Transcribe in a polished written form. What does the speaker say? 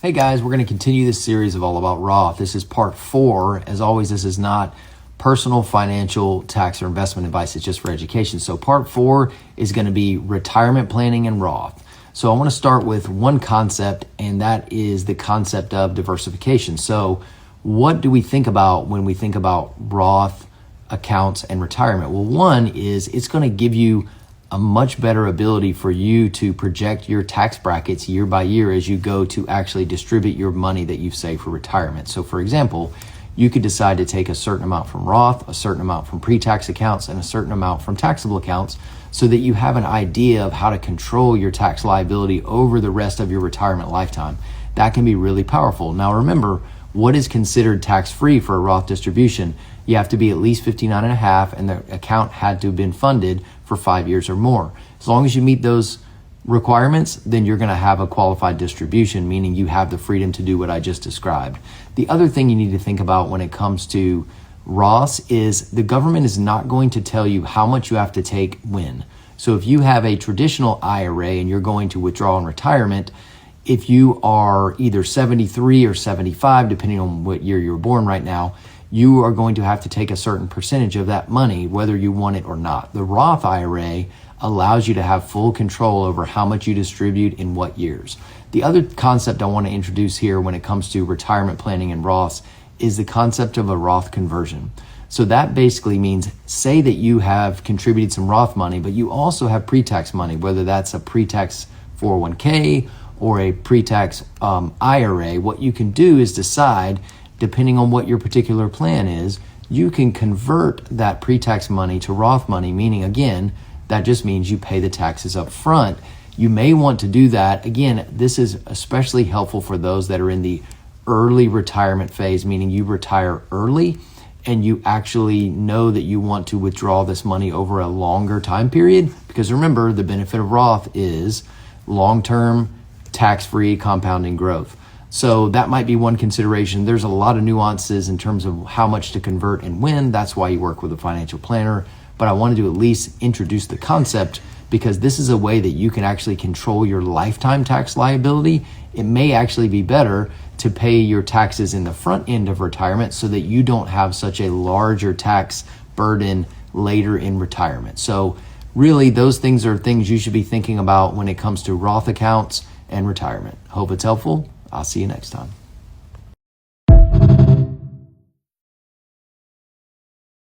Hey guys, we're going to continue this series of All About Roth. This is part 4. As always, this is not personal financial tax or investment advice. It's just for education. So part 4 is going to be retirement planning and Roth. So I want to start with one concept, and that is the concept of diversification. So what do we think about when we think about Roth accounts and retirement? Well, one is it's going to give you a much better ability for you to project your tax brackets year by year as you go to actually distribute your money that you've saved for retirement. So for example, you could decide to take a certain amount from Roth, a certain amount from pre-tax accounts, and a certain amount from taxable accounts so that you have an idea of how to control your tax liability over the rest of your retirement lifetime. That can be really powerful. Now remember, what is considered tax-free for a Roth distribution? You have to be at least 59 and a half, and the account had to have been funded for 5 years or more. As long as you meet those requirements, then you're going to have a qualified distribution, meaning you have the freedom to do what I just described. The other thing you need to think about when it comes to Roths is the government is not going to tell you how much you have to take when. So if you have a traditional IRA and you're going to withdraw in retirement, if you are either 73 or 75, depending on what year you're born right now, you are going to have to take a certain percentage of that money, whether you want it or not. The Roth IRA allows you to have full control over how much you distribute in what years. The other concept I want to introduce here when it comes to retirement planning and Roths is the concept of a Roth conversion. So that basically means, say that you have contributed some Roth money, but you also have pre-tax money, whether that's a pre-tax 401k or a pre-tax IRA. What you can do is decide, depending on what your particular plan is, you can convert that pre-tax money to Roth money, meaning again, that just means you pay the taxes up front. You may want to do that. Again, this is especially helpful for those that are in the early retirement phase, meaning you retire early and you actually know that you want to withdraw this money over a longer time period. Because remember, the benefit of Roth is long-term, tax-free compounding growth. So that might be one consideration. There's a lot of nuances in terms of how much to convert and when. That's why you work with a financial planner. But I wanted to at least introduce the concept because this is a way that you can actually control your lifetime tax liability. It may actually be better to pay your taxes in the front end of retirement so that you don't have such a larger tax burden later in retirement. So really, those things are things you should be thinking about when it comes to Roth accounts and retirement. Hope it's helpful. I'll see you next time.